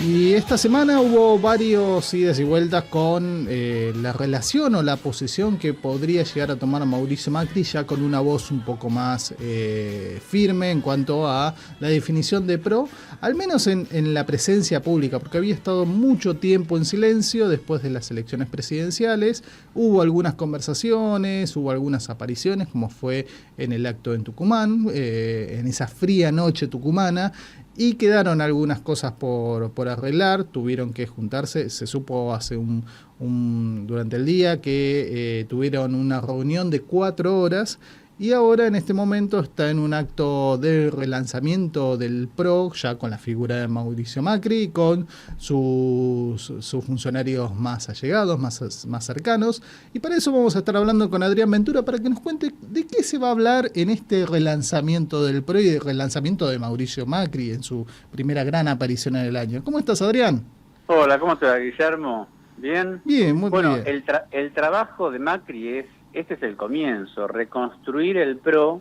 Y esta semana hubo varios idas y vueltas con la relación o la posición que podría llegar a tomar Mauricio Macri, ya con una voz un poco más firme en cuanto a la definición de PRO, al menos en la presencia pública, porque había estado mucho tiempo en silencio después de las elecciones presidenciales. Hubo algunas conversaciones, hubo algunas apariciones, como fue en el acto en Tucumán, en esa fría noche tucumana, y quedaron algunas cosas por arreglar, tuvieron que juntarse, se supo hace durante el día que tuvieron una reunión de 4 horas y ahora en este momento está en un acto de relanzamiento del PRO, ya con la figura de Mauricio Macri y con sus funcionarios más allegados, más cercanos. Y para eso vamos a estar hablando con Adrián Ventura para que nos cuente de qué se va a hablar en este relanzamiento del PRO y el relanzamiento de Mauricio Macri en su primera gran aparición en el año. ¿Cómo estás, Adrián? Hola, ¿cómo te va, Guillermo? ¿Bien? Bien, muy bien. Bueno, el trabajo de Macri este es el comienzo. Reconstruir el PRO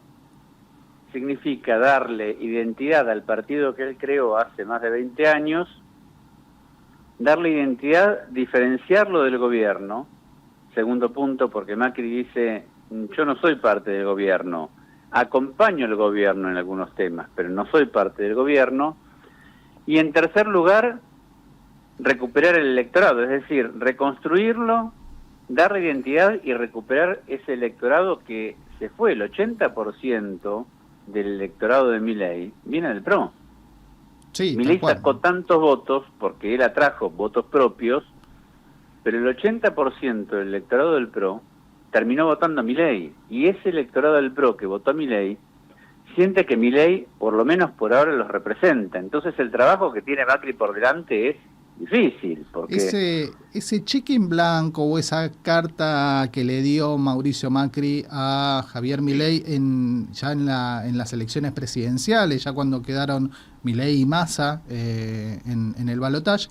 significa darle identidad al partido que él creó hace más de 20 años, darle identidad, diferenciarlo del gobierno. Segundo punto, porque Macri dice, yo no soy parte del gobierno, acompaño al gobierno en algunos temas, pero no soy parte del gobierno. Y en tercer lugar, recuperar el electorado, es decir, reconstruirlo, darle identidad y recuperar ese electorado que se fue. El 80% del electorado de Milei viene del PRO. Sí, Milei sacó tantos votos porque él atrajo votos propios, pero el 80% del electorado del PRO terminó votando a Milei, y ese electorado del PRO que votó a Milei siente que Milei, por lo menos por ahora, los representa. Entonces el trabajo que tiene Macri por delante es difícil, porque ese cheque en blanco o esa carta que le dio Mauricio Macri a Javier Milei ya en las elecciones presidenciales, ya cuando quedaron Milei y Massa en el balotaje,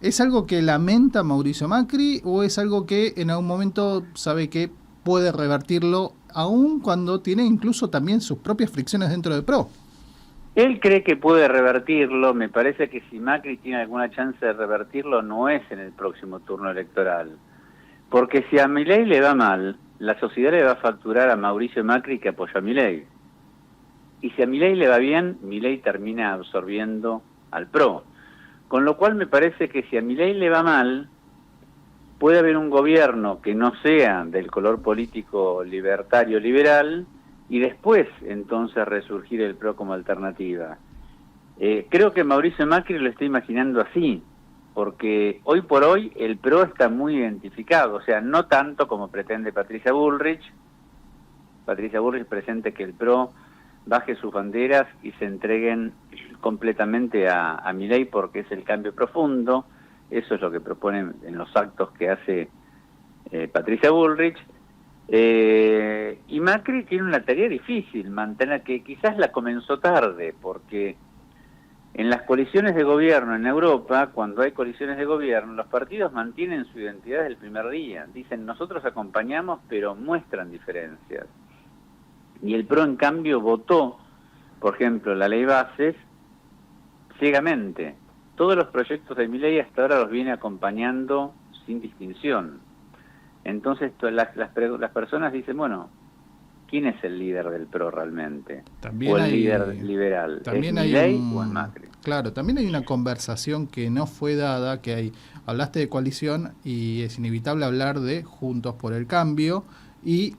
¿es algo que lamenta Mauricio Macri o es algo que en algún momento sabe que puede revertirlo, aun cuando tiene incluso también sus propias fricciones dentro del PRO? Él cree que puede revertirlo. Me parece que si Macri tiene alguna chance de revertirlo, no es en el próximo turno electoral. Porque si a Milei le va mal, la sociedad le va a facturar a Mauricio Macri que apoya a Milei. Y si a Milei le va bien, Milei termina absorbiendo al PRO. Con lo cual me parece que si a Milei le va mal, puede haber un gobierno que no sea del color político libertario liberal, y después entonces resurgir el PRO como alternativa. Creo que Mauricio Macri lo está imaginando así, porque hoy por hoy el PRO está muy identificado, o sea, no tanto como pretende Patricia Bullrich. Patricia Bullrich presente que el PRO baje sus banderas y se entreguen completamente a Milei porque es el cambio profundo. Eso es lo que proponen en los actos que hace Patricia Bullrich. Y Macri tiene una tarea difícil, mantener, que quizás la comenzó tarde, porque en las coaliciones de gobierno en Europa, cuando hay coaliciones de gobierno, los partidos mantienen su identidad desde el primer día. Dicen, nosotros acompañamos, pero muestran diferencias. Y el PRO, en cambio, votó, por ejemplo, la ley bases ciegamente. Todos los proyectos de Milei hasta ahora los viene acompañando sin distinción. Entonces las personas dicen, bueno, ¿quién es el líder del PRO realmente? También ¿O el líder liberal? También ¿Es Milei o es Macri? Claro, también hay una conversación que no fue dada, hablaste de coalición y es inevitable hablar de Juntos por el Cambio y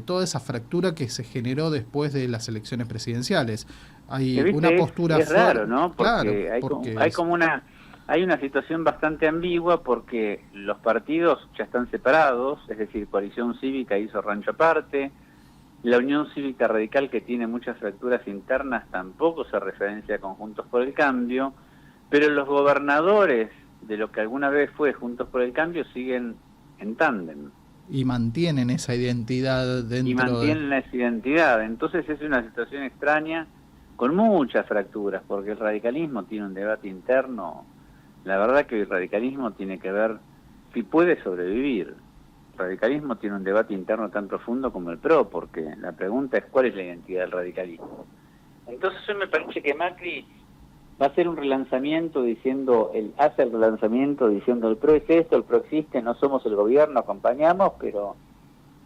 toda esa fractura que se generó después de las elecciones presidenciales. Hay una postura es raro, ¿no? Porque, claro, hay una situación bastante ambigua porque los partidos ya están separados, es decir, Coalición Cívica hizo rancho aparte, la Unión Cívica Radical, que tiene muchas fracturas internas, tampoco se referencia con Juntos por el Cambio, pero los gobernadores de lo que alguna vez fue Juntos por el Cambio siguen en tándem. Y mantienen esa identidad esa identidad. Entonces es una situación extraña, con muchas fracturas, porque el radicalismo tiene un debate interno. La verdad que el radicalismo tiene que ver si puede sobrevivir. El radicalismo tiene un debate interno tan profundo como el PRO, porque la pregunta es cuál es la identidad del radicalismo. Entonces hoy me parece que Macri va a hacer un relanzamiento hace el relanzamiento diciendo el PRO es esto, el PRO existe, no somos el gobierno, acompañamos, pero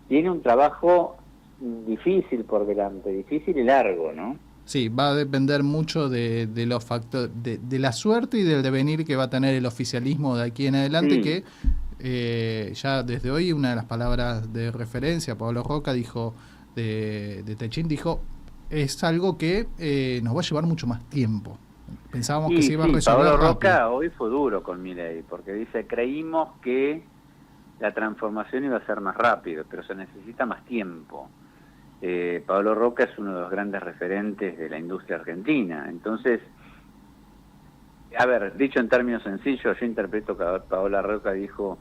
tiene un trabajo difícil por delante, difícil y largo, ¿no? Sí, va a depender mucho de los factores, de la suerte y del devenir que va a tener el oficialismo de aquí en adelante, Sí. que ya desde hoy una de las palabras de referencia, Pablo Roca dijo, de Techín, dijo, es algo que nos va a llevar mucho más tiempo. Pensábamos que se iba a resolver Pablo rápido. Roca hoy fue duro con Milei, porque dice, creímos que la transformación iba a ser más rápido, pero se necesita más tiempo. Pablo Roca es uno de los grandes referentes de la industria argentina. Entonces, a ver, dicho en términos sencillos, yo interpreto que Pablo Roca dijo,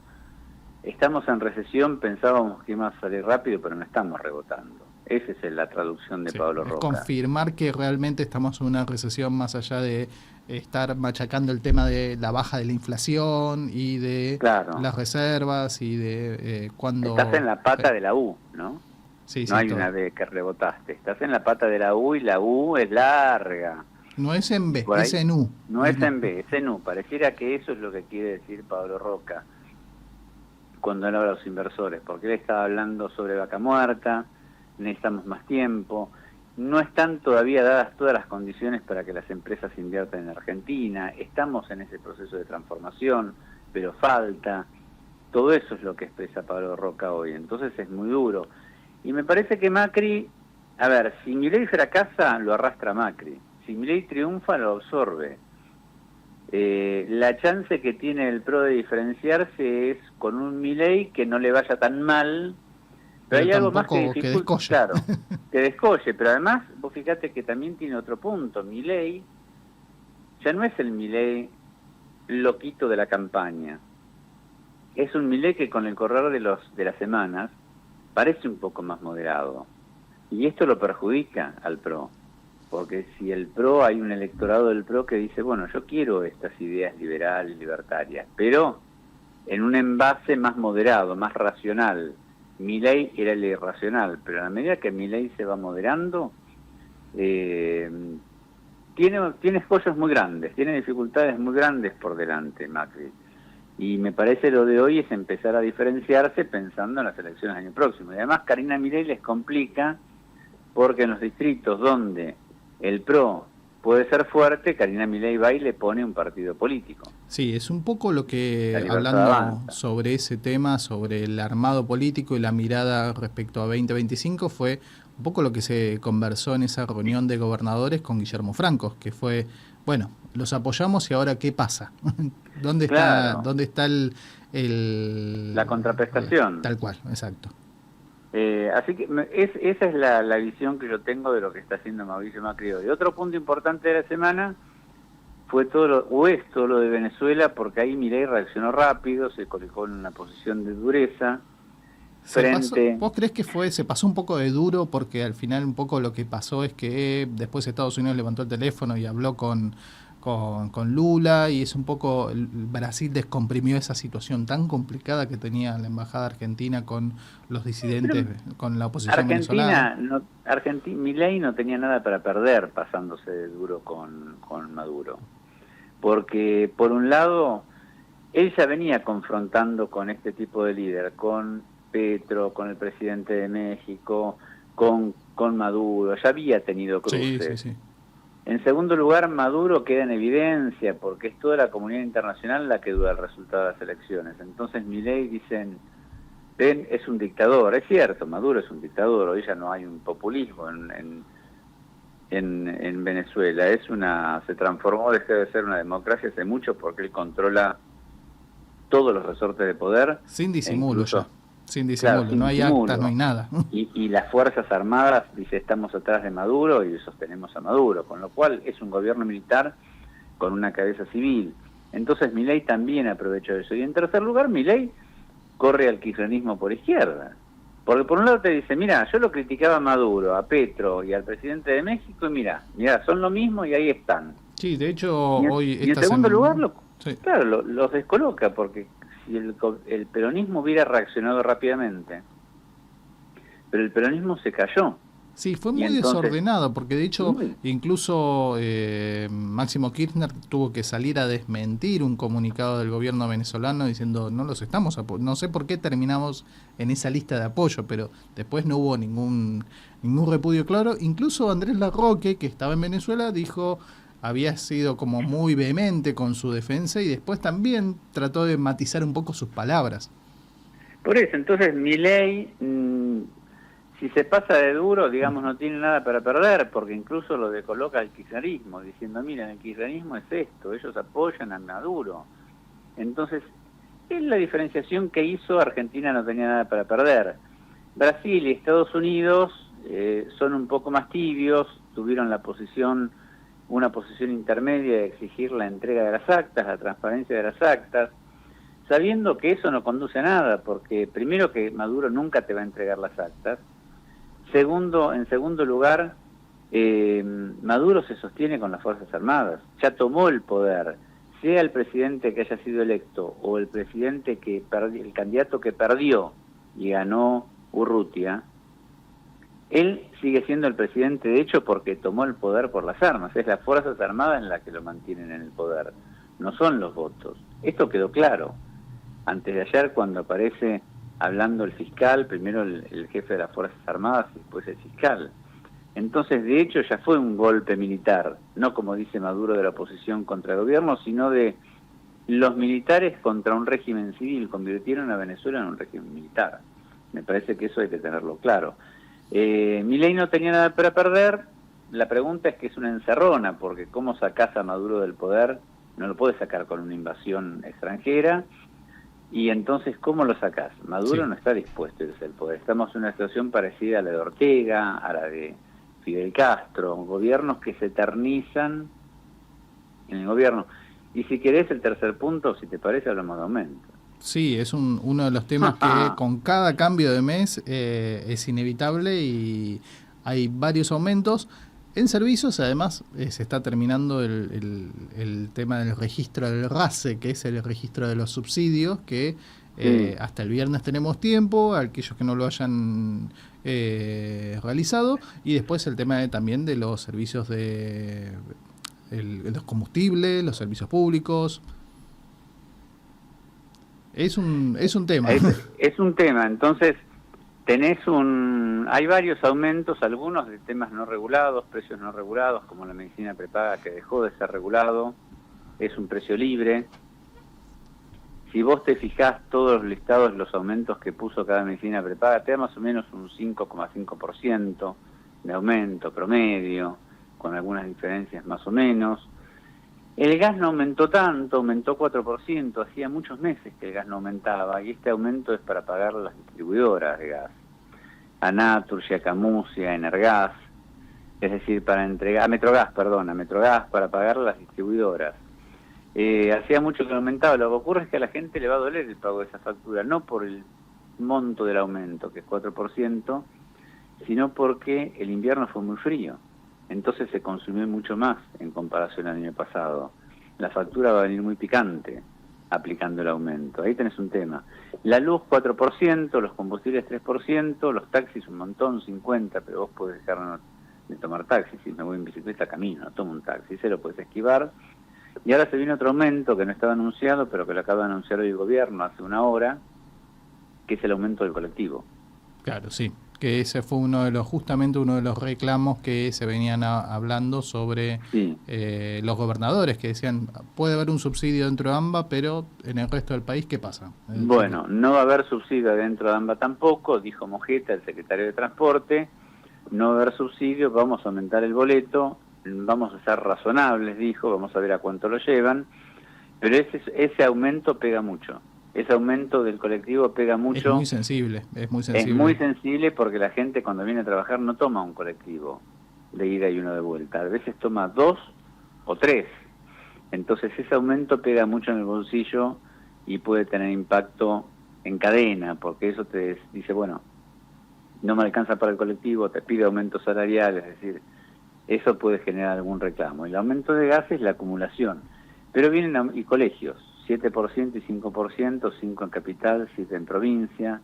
estamos en recesión, pensábamos que iba a salir rápido, pero no estamos rebotando. Esa es la traducción de Pablo Roca. Confirmar que realmente estamos en una recesión más allá de estar machacando el tema de la baja de la inflación y de las reservas y de cuando... Estás en la pata de la U, ¿no? Sí, no hay todo. Una vez que rebotaste. Estás en la pata de la U y la U es larga. No es en B, es en U. No es en B, es en U. Pareciera que eso es lo que quiere decir Pablo Roca cuando él habla a los inversores, porque él estaba hablando sobre vaca muerta, necesitamos más tiempo, no están todavía dadas todas las condiciones para que las empresas inviertan en Argentina, estamos en ese proceso de transformación, pero falta. Todo eso es lo que expresa Pablo Roca hoy, entonces es muy duro. Y me parece que Macri, a ver, si Milei fracasa, lo arrastra Macri. Si Milei triunfa, lo absorbe. La chance que tiene el PRO de diferenciarse es con un Milei que no le vaya tan mal, pero hay algo más que dificulta, claro, que descolle. Pero además, vos fíjate que también tiene otro punto. Milei ya no es el Milei loquito de la campaña. Es un Milei que con el correr de las semanas parece un poco más moderado. Y esto lo perjudica al PRO. Porque si el PRO, hay un electorado del PRO que dice, bueno, yo quiero estas ideas liberales, libertarias, pero en un envase más moderado, más racional. Milei era el irracional, pero a la medida que Milei se va moderando, tiene escollos muy grandes, tiene dificultades muy grandes por delante Macri. Y me parece lo de hoy es empezar a diferenciarse pensando en las elecciones del año próximo. Y además Karina Milei les complica porque en los distritos donde el PRO puede ser fuerte, Karina Milei va y le pone un partido político. Sí, es un poco lo que, hablando sobre ese tema, sobre el armado político y la mirada respecto a 2025, fue un poco lo que se conversó en esa reunión de gobernadores con Guillermo Franco, que fue, bueno, los apoyamos y ahora ¿qué pasa? ¿Dónde está la contraprestación? Tal cual, exacto. Así que esa es la visión que yo tengo de lo que está haciendo Mauricio Macri hoy. Otro punto importante de la semana fue todo lo de Venezuela, porque ahí Milei reaccionó rápido, se colocó en una posición de dureza. ¿Vos crees que se pasó un poco de duro? Porque al final un poco lo que pasó es que después Estados Unidos levantó el teléfono y habló con Lula, y es un poco, Brasil descomprimió esa situación tan complicada que tenía la embajada argentina con los disidentes, con la oposición venezolana. Milei no tenía nada para perder pasándose de duro con Maduro, porque por un lado él ya venía confrontando con este tipo de líder, con Petro, con el presidente de México, con Maduro, ya había tenido cruces. Sí. En segundo lugar, Maduro queda en evidencia porque es toda la comunidad internacional la que duda el resultado de las elecciones. Entonces Milei dicen, ven, es un dictador. Es cierto, Maduro es un dictador, hoy ya no hay un populismo en Venezuela. Se transformó, dejó de ser una democracia hace mucho porque él controla todos los resortes de poder. Sin disimulo ya. Sin disimulo, claro, no hay actas, no hay nada. Y las Fuerzas Armadas, dice, estamos atrás de Maduro y sostenemos a Maduro, con lo cual es un gobierno militar con una cabeza civil. Entonces Milei también aprovechó eso. Y en tercer lugar, Milei corre al kirchnerismo por izquierda. Porque por un lado te dice, mira, yo lo criticaba a Maduro, a Petro y al presidente de México, y mira, son lo mismo y ahí están. Sí, de hecho, hoy... Y en segundo lugar, los descoloca, porque si el peronismo hubiera reaccionado rápidamente, pero el peronismo se cayó. Sí, fue Y muy entonces, desordenado, porque de hecho muy- incluso Máximo Kirchner tuvo que salir a desmentir un comunicado del gobierno venezolano diciendo no los estamos no sé por qué terminamos en esa lista de apoyo, pero después no hubo ningún repudio claro. Incluso Andrés Larroque, que estaba en Venezuela, dijo había sido como muy vehemente con su defensa y después también trató de matizar un poco sus palabras. por eso, entonces Milei, si se pasa de duro, digamos, no tiene nada para perder, porque incluso lo decoloca al kirchnerismo, diciendo, miren, el kirchnerismo es esto, ellos apoyan a Maduro. Entonces, es la diferenciación que hizo. Argentina no tenía nada para perder. Brasil y Estados Unidos son un poco más tibios, tuvieron una posición intermedia de exigir la entrega de las actas, la transparencia de las actas, sabiendo que eso no conduce a nada, porque primero que Maduro nunca te va a entregar las actas, en segundo lugar, Maduro se sostiene con las Fuerzas Armadas, ya tomó el poder, sea el presidente que haya sido electo o el presidente el candidato que perdió y ganó Urrutia, él sigue siendo el presidente de hecho porque tomó el poder por las armas, es las Fuerzas Armadas en las que lo mantienen en el poder, no son los votos. Esto quedó claro. Antes de ayer, cuando aparece hablando el fiscal, primero el jefe de las Fuerzas Armadas y después el fiscal. Entonces, de hecho, ya fue un golpe militar, no como dice Maduro de la oposición contra el gobierno, sino de los militares contra un régimen civil, convirtieron a Venezuela en un régimen militar. Me parece que eso hay que tenerlo claro. Milei no tenía nada para perder, la pregunta es que es una encerrona, porque ¿cómo sacás a Maduro del poder? No lo puedes sacar con una invasión extranjera. Y entonces, ¿cómo lo sacás? Maduro Sí. no está dispuesto a irse del poder. Estamos en una situación parecida a la de Ortega, a la de Fidel Castro, gobiernos que se eternizan en el gobierno. Y si querés el tercer punto, si te parece, hablamos de aumento. Sí, es uno de los temas que con cada cambio de mes es inevitable y hay varios aumentos. En servicios, además, se está terminando el tema del registro del RASE, que es el registro de los subsidios, que Sí. hasta el viernes tenemos tiempo, aquellos que no lo hayan realizado, y después el tema también de los servicios de los combustibles, los servicios públicos. Es un tema. Es un tema, entonces hay varios aumentos, algunos de temas no regulados, precios no regulados, como la medicina prepaga que dejó de ser regulado, es un precio libre. Si vos te fijás todos los listados, los aumentos que puso cada medicina prepaga, te da más o menos un 5,5% de aumento promedio, con algunas diferencias más o menos. El gas no aumentó tanto, aumentó 4%, hacía muchos meses que el gas no aumentaba, y este aumento es para pagar las distribuidoras de gas, a Naturgy, a Camusia, a Energas, es decir, para entregar, a Metrogas para pagar las distribuidoras. Hacía mucho que no aumentaba, lo que ocurre es que a la gente le va a doler el pago de esa factura, no por el monto del aumento, que es 4%, sino porque el invierno fue muy frío. Entonces se consumió mucho más en comparación al año pasado. La factura va a venir muy picante aplicando el aumento. Ahí tenés un tema. La luz 4%, los combustibles 3%, los taxis un montón, 50%, pero vos podés dejar de tomar taxi. Si me voy en bicicleta, camino, no tomo un taxi, se lo podés esquivar. Y ahora se viene otro aumento que no estaba anunciado, pero que lo acaba de anunciar hoy el gobierno hace una hora, que es el aumento del colectivo. Claro, sí, que ese fue justamente uno de los reclamos que se venían hablando sobre Sí. los gobernadores, que decían, puede haber un subsidio dentro de AMBA, pero en el resto del país, ¿qué pasa? Bueno, no va a haber subsidio dentro de AMBA tampoco, dijo Mojeta, el secretario de Transporte, no va a haber subsidio, vamos a aumentar el boleto, vamos a ser razonables, dijo, vamos a ver a cuánto lo llevan, pero ese aumento pega mucho. Ese aumento del colectivo pega mucho. Es muy sensible, es muy sensible. Es muy sensible porque la gente cuando viene a trabajar no toma un colectivo de ida y uno de vuelta. A veces toma 2 o 3. Entonces ese aumento pega mucho en el bolsillo y puede tener impacto en cadena, porque eso te dice, bueno, no me alcanza para el colectivo, te pide aumento salarial, es decir, eso puede generar algún reclamo. El aumento de gas es la acumulación. Pero vienen y colegios, 7% y 5%, 5% en capital, 7% en provincia.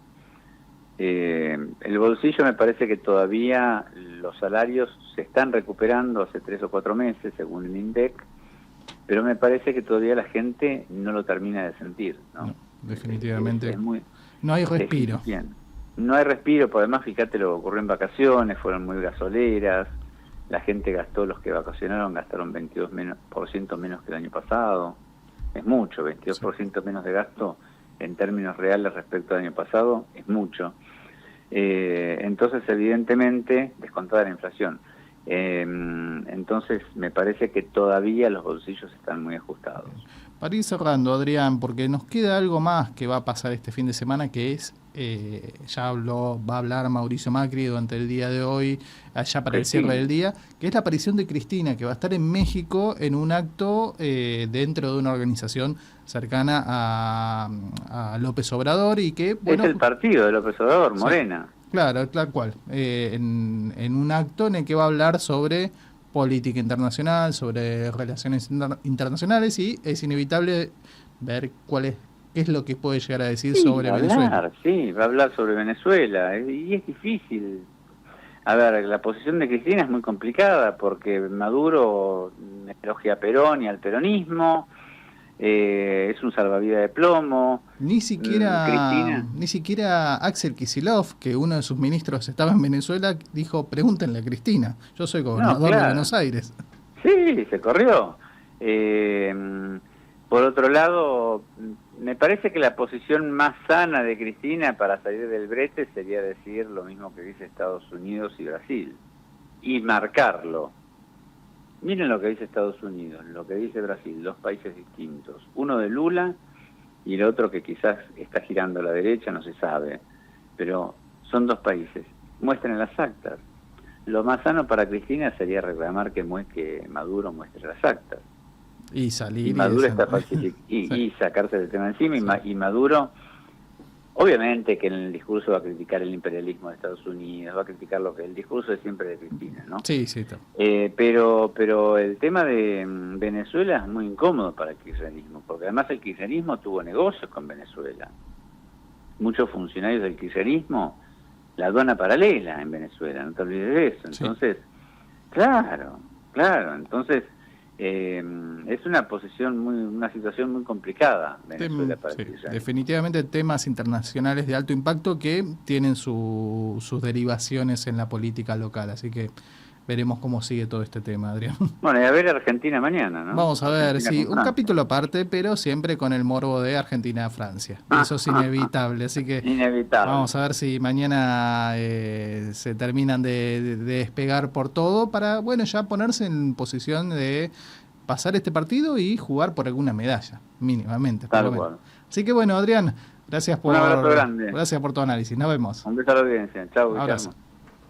El bolsillo me parece que todavía los salarios se están recuperando hace 3 o 4 meses, según el INDEC, pero me parece que todavía la gente no lo termina de sentir, ¿no? No, definitivamente. Es no hay respiro. Bien. No hay respiro, porque además fíjate lo que ocurrió en vacaciones, fueron muy gasoleras, la gente gastó, los que vacacionaron gastaron 22% menos que el año pasado, es mucho, 22% menos de gasto en términos reales respecto al año pasado, es mucho. Entonces, evidentemente, descontada la inflación. Entonces, me parece que todavía los bolsillos están muy ajustados. Para ir cerrando, Adrián, porque nos queda algo más que va a pasar este fin de semana, que es, va a hablar Mauricio Macri durante el día de hoy, allá para el cierre del día, que es la aparición de Cristina, que va a estar en México en un acto dentro de una organización cercana a López Obrador y que... Bueno, es el partido de López Obrador, Morena. Sí, claro, tal cual. En un acto en el que va a hablar sobre política internacional, sobre relaciones internacionales, y es inevitable ver qué es lo que puede llegar a decir sobre Venezuela. Sí, va a hablar sobre Venezuela, y es difícil. A ver, la posición de Cristina es muy complicada, porque Maduro elogia a Perón y al peronismo, es un salvavidas de plomo. Ni siquiera Axel Kicillof, que uno de sus ministros estaba en Venezuela, dijo, pregúntenle a Cristina, yo soy gobernador de Buenos Aires. Sí, se corrió. Por otro lado, me parece que la posición más sana de Cristina para salir del brete sería decir lo mismo que dice Estados Unidos y Brasil, y marcarlo. Miren lo que dice Estados Unidos, lo que dice Brasil, dos países distintos. Uno de Lula y el otro que quizás está girando a la derecha, no se sabe. Pero son dos países. Muestren las actas. Lo más sano para Cristina sería reclamar que Maduro muestre las actas. Y salir y Maduro está y sacarse del tema encima. Y Maduro... Obviamente que en el discurso va a criticar el imperialismo de Estados Unidos, va a criticar lo que el discurso es siempre de Cristina, ¿no? Sí, sí. Pero el tema de Venezuela es muy incómodo para el kirchnerismo, porque además el kirchnerismo tuvo negocios con Venezuela. Muchos funcionarios del kirchnerismo, la aduana paralela en Venezuela, no te olvides de eso. Entonces, sí. Claro, entonces... es una situación muy complicada Venezuela para el kirchnerismo. Definitivamente temas internacionales de alto impacto que tienen sus derivaciones en la política local, así que veremos cómo sigue todo este tema, Adrián. Bueno, y a ver Argentina mañana, ¿no? Vamos a ver, sí, un capítulo aparte, pero siempre con el morbo de Argentina-Francia. Eso es inevitable, así que vamos a ver si mañana se terminan de despegar por todo para, bueno, ya ponerse en posición de pasar este partido y jugar por alguna medalla, mínimamente. Tal cual. Así que bueno, Adrián, gracias por tu análisis. Nos vemos. Un beso a la audiencia. Chau, Guillermo.